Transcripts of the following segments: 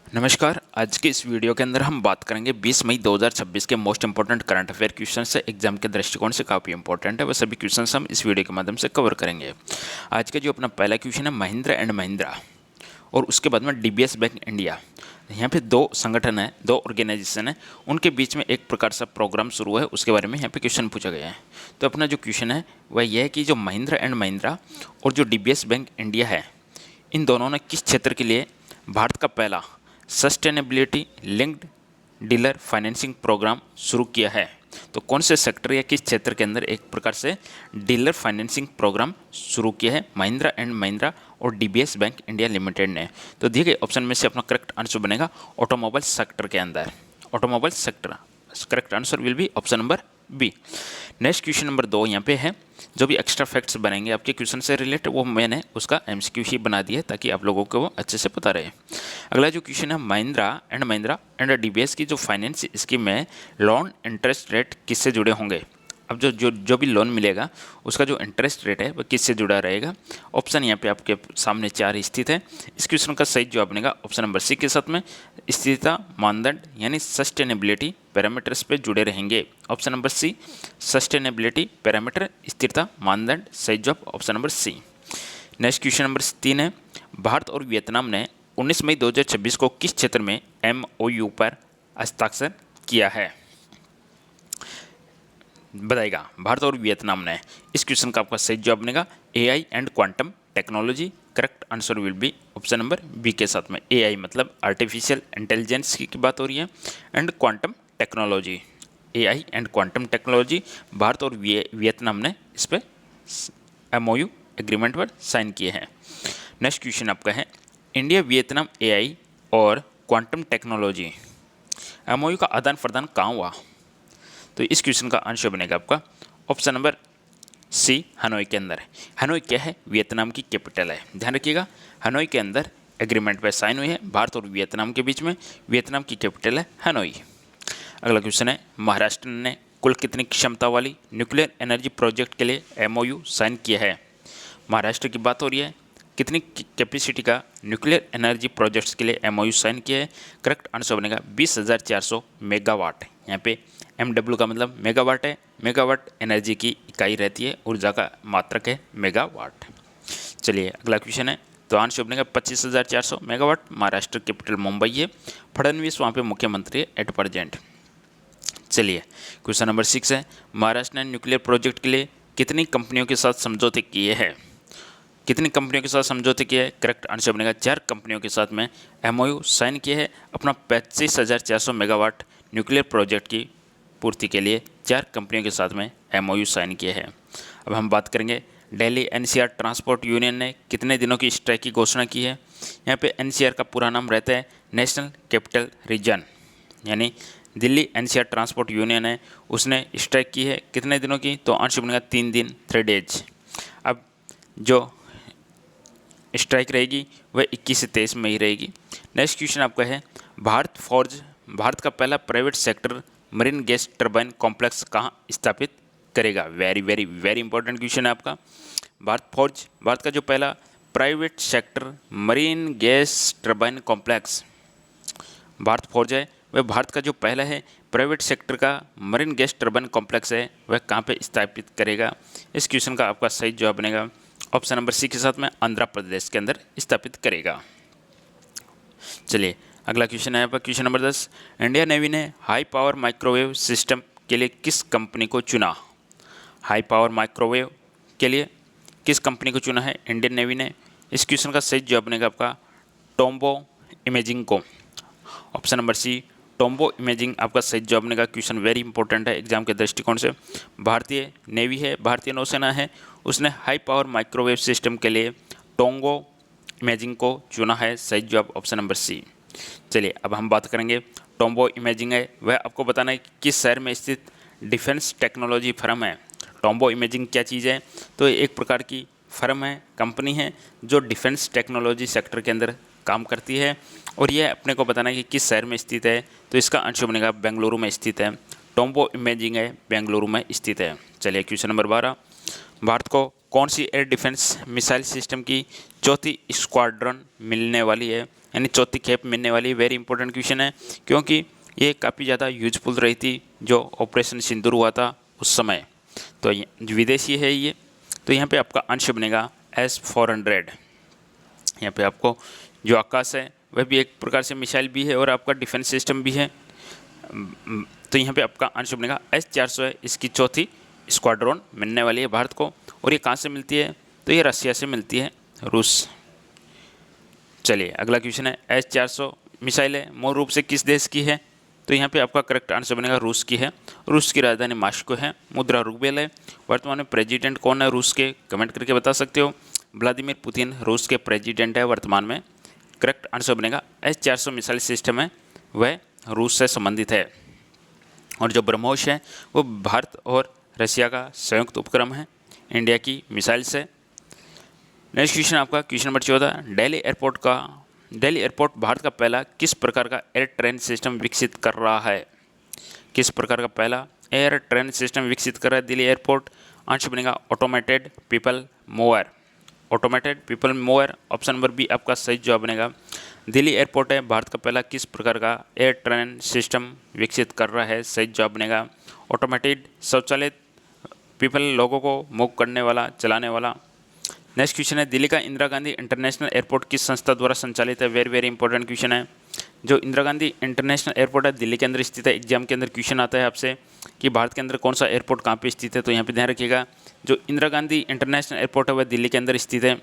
नमस्कार। आज के इस वीडियो के अंदर हम बात करेंगे 20 मई 2026 के most important current affair question से एग्जाम के दृष्टिकोण से काफ़ी इंपॉर्टेंट है। वह सभी क्वेश्चंस हम इस वीडियो के माध्यम से कवर करेंगे। आज का जो अपना पहला क्वेश्चन है महिंद्रा एंड महिंद्रा और उसके बाद में डीबीएस बैंक इंडिया। यहाँ पे दो संगठन है, दो ऑर्गेनाइजेशन है, उनके बीच में एक प्रकार सा प्रोग्राम शुरू है, उसके बारे में यहाँ पे क्वेश्चन पूछा गया है। तो अपना जो क्वेश्चन है वह यह है कि जो महिंद्रा एंड महिंद्रा और जो डीबीएस बैंक इंडिया है, इन दोनों ने किस क्षेत्र के लिए भारत का पहला sustainability linked dealer financing program शुरू किया है। तो कौन से सेक्टर या किस क्षेत्र के अंदर एक प्रकार से डीलर फाइनेंसिंग प्रोग्राम शुरू किया है महिंद्रा एंड महिंद्रा और डीबीएस बैंक इंडिया लिमिटेड ने। तो दिए गए ऑप्शन में से अपना करेक्ट आंसर बनेगा ऑटोमोबाइल सेक्टर के अंदर। Automobile sector correct answer will be option number B. Next question number 2 यहाँ पे है, जो भी एक्स्ट्रा फैक्ट्स बनेंगे आपके क्वेश्चन से रिलेटेड वो मैंने उसका एमसीक्यू ही बना दिया है ताकि आप लोगों को वो अच्छे से पता रहे। अगला जो क्वेश्चन है महिंद्रा एंड डीबीएस की जो फाइनेंस स्कीम है, लोन इंटरेस्ट रेट किससे जुड़े होंगे। अब जो भी लोन मिलेगा उसका जो इंटरेस्ट रेट है वह किससे जुड़ा रहेगा। ऑप्शन यहाँ पे आपके सामने 4 स्थित है। इस क्वेश्चन का सही जवाब बनेगा ऑप्शन नंबर सी के साथ में स्थिरता मानदंड यानी सस्टेनेबिलिटी पैरामीटर्स पे जुड़े रहेंगे। Option number C sustainability parameter स्थिरता मानदंड, सही जवाब option number C. Next question number 3 है, भारत और वियतनाम ने 19 मई 2026 को किस क्षेत्र में MOU पर हस्ताक्षर किया है, बताएगा भारत और वियतनाम ने। इस क्वेश्चन का आपका सही जवाब बनेगा AI and quantum technology. Correct answer will be option number B के साथ में। AI मतलब आर्टिफिशियल इंटेलिजेंस की बात हो रही है, and quantum technology, AI and quantum technology. Bharat और वियतनाम ने इस पर MOU एग्रीमेंट पर साइन किए हैं। नेक्स्ट क्वेश्चन आपका है, इंडिया वियतनाम AI और क्वांटम टेक्नोलॉजी MOU का आदान प्रदान कहाँ हुआ। तो इस क्वेश्चन का आंसर बनेगा आपका ऑप्शन नंबर सी हनोई के अंदर। हनोई क्या है, वियतनाम की कैपिटल है, ध्यान रखिएगा। हनोई के अंदर एग्रीमेंट पर साइन हुई है भारत और वियतनाम के बीच में। वियतनाम की कैपिटल है हनोई। अगला क्वेश्चन है, महाराष्ट्र ने कुल कितनी क्षमता वाली न्यूक्लियर एनर्जी प्रोजेक्ट के लिए MOU साइन किया है। महाराष्ट्र की बात हो रही है, कितनी कैपेसिटी का न्यूक्लियर एनर्जी प्रोजेक्ट्स के लिए MOU साइन किया है। करेक्ट आंसर बनेगा 20,400 मेगावाट। यहाँ पे MW का मतलब मेगावाट है, मेगावाट एनर्जी की इकाई रहती है, ऊर्जा का मात्रक है मेगावाट। चलिए अगला क्वेश्चन है, तो आंसर बनेगा 25,400 मेगावाट। महाराष्ट्र कैपिटल मुंबई है, फडणवीस वहाँ पे मुख्यमंत्री है एट प्रेजेंट। चलिए क्वेश्चन नंबर 6 है, महाराष्ट्र ने न्यूक्लियर प्रोजेक्ट के लिए कितनी कंपनियों के साथ समझौते किए हैं। कितनी कंपनियों के साथ समझौते किए हैं। करेक्ट आंसर बनेगा 4 कंपनियों के साथ में MOU साइन किए हैं। अपना 25,400 मेगावाट न्यूक्लियर प्रोजेक्ट की पूर्ति के लिए 4 कंपनियों के साथ में MOU साइन किए हैं। अब हम बात करेंगे, दिल्ली NCR ट्रांसपोर्ट यूनियन ने कितने दिनों की स्ट्राइक की घोषणा की है। यहाँ पे NCR का पूरा नाम रहता है नेशनल कैपिटल रीजन, यानी दिल्ली NCR ट्रांसपोर्ट यूनियन है, उसने स्ट्राइक की है कितने दिनों की। तो आंसर बनेगा 3 दिन 3 डेज। अब जो स्ट्राइक रहेगी वह 21 से 23 में ही रहेगी। नेक्स्ट क्वेश्चन आपका है, भारत का पहला private sector marine gas turbine complex कहाँ स्थापित करेगा। Very very very important question है आपका। भारत का जो पहला private sector marine gas turbine complex, Bharat forge है, वह भारत का जो पहला है प्राइवेट सेक्टर का मरीन गैस टरबाइन कॉम्प्लेक्स है, वह कहाँ पे स्थापित करेगा। इस क्वेश्चन का आपका सही जवाब बनेगा ऑप्शन नंबर सी के साथ में आंध्र प्रदेश के अंदर स्थापित करेगा। चलिए अगला क्वेश्चन है आपका क्वेश्चन नंबर 10, इंडिया नेवी ने हाई पावर माइक्रोवेव सिस्टम के लिए किस कंपनी को चुना। हाई पावर माइक्रोवेव के लिए किस कंपनी को चुना है इंडियन नेवी ने। इस क्वेश्चन का सही जवाब बनेगा आपका टोम्बो इमेजिंग को। Option number C tombo imaging आपका सही जवाब बनेगा। क्वेश्चन वेरी इंपॉर्टेंट है एग्जाम के दृष्टिकोण से। भारतीय नेवी है, भारतीय नौसेना है, उसने हाई पावर माइक्रोवेव सिस्टम के लिए टोंगो इमेजिंग को चुना है, सही जवाब ऑप्शन नंबर सी। चलिए अब हम बात करेंगे, टोम्बो इमेजिंग है वह आपको बताना है कि किस शहर में स्थित डिफेंस टेक्नोलॉजी फर्म है। टोम्बो इमेजिंग क्या चीज़ है, तो एक प्रकार की फर्म है, कंपनी है जो डिफेंस टेक्नोलॉजी सेक्टर के अंदर काम करती है, और यह अपने को बताना है कि किस शहर में स्थित है। तो इसका आंसर बनेगा बेंगलुरु में स्थित है। टोम्बो इमेजिंग है बेंगलुरु में स्थित है। चलिए क्वेश्चन नंबर 12, भारत को कौन सी एयर डिफेंस मिसाइल सिस्टम की चौथी स्क्वाड्रन मिलने वाली है। यानी चौथी खेप मिलने वाली, वेरी इंपॉर्टेंट क्वेश्चन है क्योंकि ये काफ़ी ज़्यादा यूजफुल रही थी जो ऑपरेशन सिंदूर हुआ था उस समय। तो विदेशी है ये। तो यहाँ पे आपका आंसर बनेगा S-400। यहाँ पे आपको जो आकाश है वह भी एक प्रकार से मिसाइल भी है और आपका डिफेंस सिस्टम भी है। तो यहाँ पे आपका आंसर बनेगा S-400 है। इसकी चौथी स्क्वाड्रन मिलने वाली है भारत को। और ये कहाँ से मिलती है? तो ये रसिया से मिलती है, रूस। चलिए अगला क्वेश्चन है, S-400 मिसाइल है मूल रूप से किस देश की है? तो यहाँ पे आपका करेक्ट आंसर बनेगा रूस की है। रूस की राजधानी मास्को है। मुद्रा रूबेल है। वर्तमान में प्रेसिडेंट कौन है रूस के? कमेंट करके बता सकते हो। व्लादिमीर पुतिन रूस के प्रेसिडेंट है वर्तमान में। करेक्ट आंसर बनेगा S-400 मिसाइल सिस्टम है वह रूस से संबंधित है। और जो ब्रह्मोस है वो भारत और रशिया का संयुक्त उपक्रम है इंडिया की मिसाइल से। नेक्स्ट क्वेश्चन आपका question number 14, Delhi airport Bharat का पहला किस प्रकार का एयर ट्रेन सिस्टम विकसित कर रहा है? किस प्रकार का पहला एयर ट्रेन सिस्टम विकसित कर रहा है दिल्ली एयरपोर्ट? आंसर बनेगा automated people mover. Automated people mover, option number B आपका सही जवाब बनेगा। दिल्ली एयरपोर्ट है भारत का पहला किस प्रकार का एयर ट्रेन सिस्टम विकसित कर रहा है? सही जवाब बनेगा ऑटोमेटेड स्वचालित पीपल, लोगों को मूव करने वाला, चलाने वाला। नेक्स्ट क्वेश्चन है, दिल्ली का इंदिरा गांधी इंटरनेशनल एयरपोर्ट किस संस्था द्वारा संचालित है? वेरी वेरी इंपॉर्टेंट क्वेश्चन है। जो इंदिरा गांधी इंटरनेशनल एयरपोर्ट है दिल्ली के अंदर स्थित है। एग्जाम के अंदर क्वेश्चन आता है आपसे कि भारत के अंदर कौन सा एयरपोर्ट कहाँ पे स्थित है, तो यहाँ पे ध्यान रखिएगा जो इंदिरा गांधी इंटरनेशनल एयरपोर्ट है वह दिल्ली के अंदर स्थित है।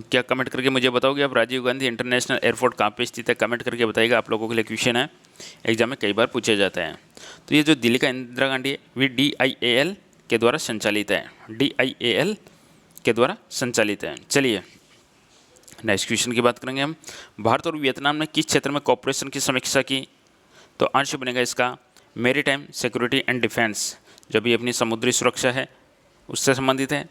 क्या कमेंट करके मुझे बताओगे आप राजीव गांधी इंटरनेशनल एयरपोर्ट कहाँ पे स्थित है? कमेंट करके बताइएगा। आप लोगों के लिए क्वेश्चन है, एग्जाम में कई बार पूछे जाते हैं। तो ये जो दिल्ली का इंदिरा गांधी है वे DIAL के द्वारा संचालित है। DIAL के द्वारा संचालित है। चलिए नेक्स्ट क्वेश्चन की बात करेंगे हम। भारत और वियतनाम ने किस क्षेत्र में कोऑपरेशन की समीक्षा की? तो आंसर बनेगा इसका मैरीटाइम सिक्योरिटी एंड डिफेंस। जो भी अपनी समुद्री सुरक्षा है उससे संबंधित है।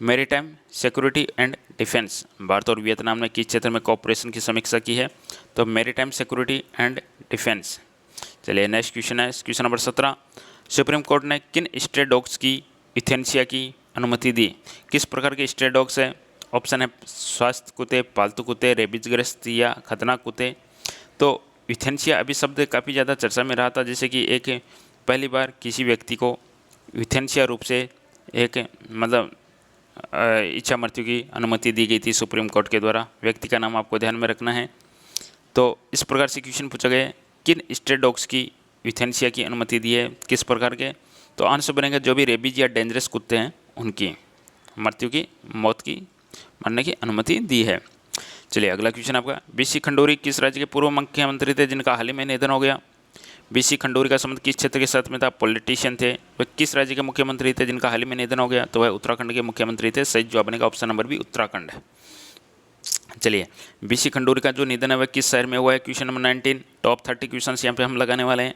Maritime security and defence, Bharat और वियतनाम ने किस क्षेत्र में कोऑपरेशन की समीक्षा की है? तो मैरीटाइम सिक्योरिटी एंड डिफेंस। चलिए नेक्स्ट क्वेश्चन है क्वेश्चन नंबर 17, सुप्रीम कोर्ट ने किन स्ट्रे डॉग्स की यूथेनेसिया की अनुमति दी? किस प्रकार के स्ट्रे डॉग्स है? ऑप्शन है स्वास्थ्य कुत्ते, पालतू कुत्ते, रेबीजग्रस्त या खतरनाक कुत्ते। तो यूथेनेसिया अभी शब्द काफ़ी ज़्यादा चर्चा में रहा था, जैसे कि एक पहली बार किसी व्यक्ति को यूथेनेसिया रूप से एक मतलब इच्छा मृत्यु की अनुमति दी गई थी सुप्रीम कोर्ट के द्वारा। व्यक्ति का नाम आपको ध्यान में रखना है। तो इस प्रकार से क्वेश्चन पूछा गया किन स्ट्रे डॉग्स की यूथेनेसिया की अनुमति दी है, किस प्रकार के? तो आंसर बनेगा जो भी रेबीज या डेंजरस कुत्ते हैं उनकी मरने की अनुमति दी है। चलिए अगला क्वेश्चन आपका, BC खंडूरी किस राज्य के पूर्व मुख्यमंत्री थे जिनका हाल ही में निधन हो गया? BC खंडूरी का संबंध किस क्षेत्र के साथ में था? पॉलिटिशियन थे। वह किस राज्य के मुख्यमंत्री थे जिनका हाल ही में निधन हो गया? तो वह उत्तराखंड के मुख्यमंत्री थे। सही जवाब बनेगा ऑप्शन नंबर बी उत्तराखंड है। चलिए BC खंडूरी का जो निधन है वह किस शहर में हुआ है? क्वेश्चन नंबर 19, टॉप 30 क्वेश्चन यहाँ पे हम लगाने वाले हैं।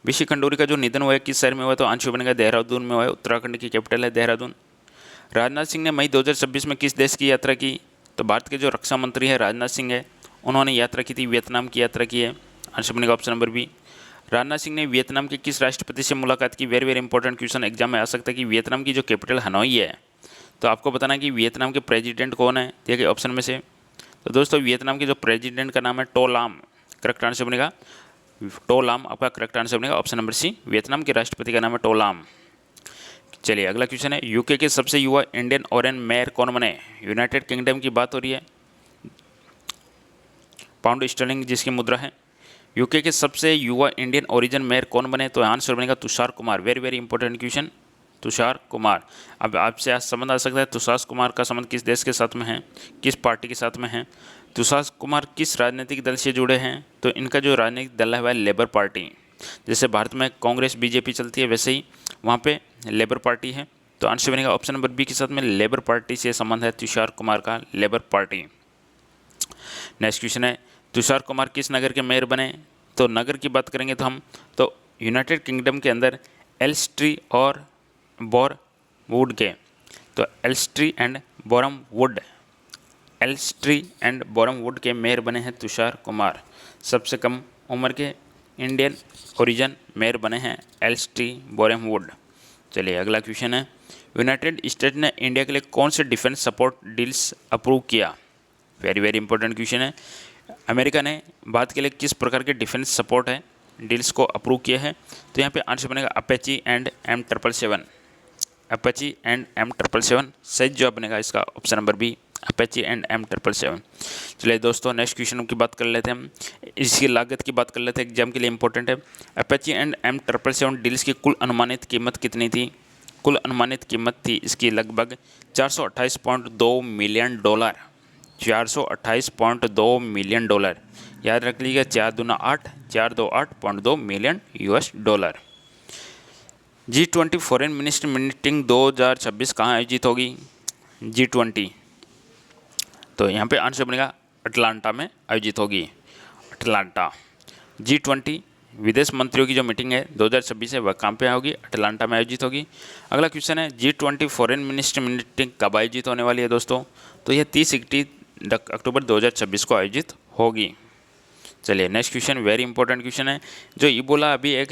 BC खंडूरी का जो निधन हुआ है किस शहर में हुआ है? तो आंसर बनेगा देहरादून में हुआ है। उत्तराखंड की कैपिटल है देहरादून। राजनाथ सिंह ने मई 2026 में किस देश की यात्रा की? तो भारत के जो रक्षा मंत्री है राजनाथ सिंह है, उन्होंने यात्रा की थी, वियतनाम की यात्रा की है। आंसर बनेगा option number B. Rajnath Singh ने वियतनाम के किस राष्ट्रपति से मुलाकात की? Very very important question exam में आ सकता है कि वियतनाम की जो कैपिटल हनोई है, तो आपको बताना है कि वियतनाम के प्रेसिडेंट कौन है दिए गए ऑप्शन में से। तो दोस्तों वियतनाम के जो प्रेसिडेंट का नाम है टो लाम। करेक्ट आंसर बनेगा टो लाम, आपका करेक्ट आंसर बनेगा ऑप्शन नंबर सी। वियतनाम के राष्ट्रपति का नाम है टो लाम। चलिए अगला क्वेश्चन है, यूके के सबसे युवा इंडियन ओरेन मेयर कौन बने? यूनाइटेड किंगडम की बात हो रही है, पाउंड स्टर्लिंग जिसकी मुद्रा है। यूके के सबसे युवा इंडियन ओरिजिन मेयर कौन बने? तो आंसर बनेगा Tushar Kumar. Very very important question, Tushar Kumar. अब आपसे आज संबंध आ सकता है तुषार कुमार का संबंध किस देश के साथ में है, किस पार्टी के साथ में है? तुषार कुमार किस राजनीतिक दल से जुड़े हैं? तो इनका जो राजनीतिक दल है वह लेबर पार्टी। जैसे भारत में कांग्रेस बीजेपी चलती है वैसे ही वहाँ पे लेबर पार्टी है। तो आंसर बनेगा ऑप्शन नंबर बी के साथ में लेबर पार्टी से संबंध है तुषार कुमार का, लेबर पार्टी। नेक्स्ट क्वेश्चन है, तुषार कुमार किस नगर के मेयर बने? तो नगर की बात करेंगे तो हम तो यूनाइटेड किंगडम के अंदर एल्स्ट्री और बोरवुड के, तो एल्स्ट्री एंड बोरवुड के मेयर बने हैं तुषार कुमार। सबसे कम उम्र के इंडियन ओरिजिन मेयर बने हैं एल्स्ट्री बोरवुड। चलिए अगला क्वेश्चन है, यूनाइटेड स्टेट ने इंडिया के लिए कौन से डिफेंस सपोर्ट डील्स अप्रूव किया? वेरी वेरी इंपॉर्टेंट क्वेश्चन है। अमेरिका ने भारत के लिए किस प्रकार के डिफेंस सपोर्ट है डील्स को अप्रूव किए हैं? तो यहाँ पे आंसर बनेगा अपेची एंड M777। अपेची एंड M777 सही जवाब बनेगा इसका option number B, Apache and M777। चलिए दोस्तों नेक्स्ट क्वेश्चन की बात कर लेते हैं हम। इसकी लागत की बात कर लेते हैं, एग्जाम के लिए इंपॉर्टेंट है। अपेची एंड M777 डील्स की कुल अनुमानित कीमत कितनी थी? कुल अनुमानित कीमत थी इसकी लगभग $428.2 मिलियन। 428.2 मिलियन डॉलर, याद रख लीजिएगा। 4 दूना 8, 428.2 million $। G20 foreign minister meeting 2026 कहाँ आयोजित होगी? G20, तो यहाँ पे आंसर बनेगा अटलांटा में आयोजित होगी, अटलांटा। G20 विदेश मंत्रियों की जो मीटिंग है 2026 है वह कहाँ पे होगी? अटलांटा में आयोजित होगी। अगला क्वेश्चन है G20 फॉरेन मिनिस्टर मीटिंग कब आयोजित होने वाली है दोस्तों? तो यह 30 अक्टूबर 2026 को आयोजित होगी। चलिए next question very important question है। जो इबोला अभी एक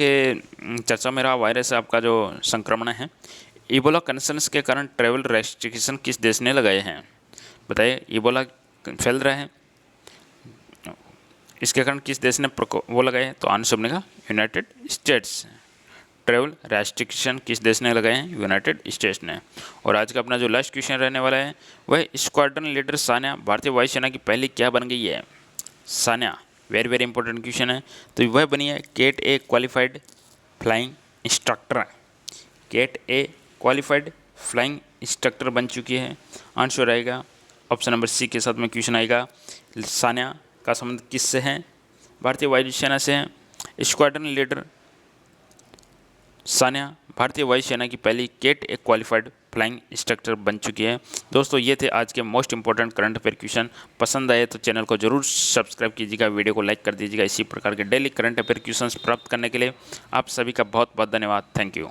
चर्चा में रहा वायरस आपका जो संक्रमण है, इबोला कंसर्न्स के कारण ट्रैवल रेस्ट्रिक्शन किस देश ने लगाए हैं? बताइए, इबोला फैल रहा है, इसके कारण किस देश ने वो लगाए हैं? तो आंसर बनेगा यूनाइटेड स्टेट्स। ट्रैवल रेस्ट्रिक्शन किस देश ने लगाए हैं? यूनाइटेड स्टेट्स ने। और आज का अपना जो लास्ट क्वेश्चन रहने वाला है वह स्क्वाड्रन लीडर सान्या भारतीय वायुसेना की पहली क्या बन गई है? Sanya very very important question है। तो वह बनी है cat A qualified flying instructor. Cat A qualified flying instructor बन चुकी है। आंसर आएगा ऑप्शन नंबर सी के साथ में क्वेश्चन आएगा। सान्या का संबंध किससे है? भारतीय वायुसेना से है। स्क्वाड्रन लीडर सान्या भारतीय वायुसेना की पहली cat A qualified flying instructor बन चुकी है। दोस्तों ये थे आज के most important current affair question. पसंद आए तो चैनल को जरूर सब्सक्राइब कीजिएगा, वीडियो को लाइक कर दीजिएगा। इसी प्रकार के डेली करंट अफेयर क्वेश्चन प्राप्त करने के लिए आप सभी का बहुत बहुत धन्यवाद। Thank you.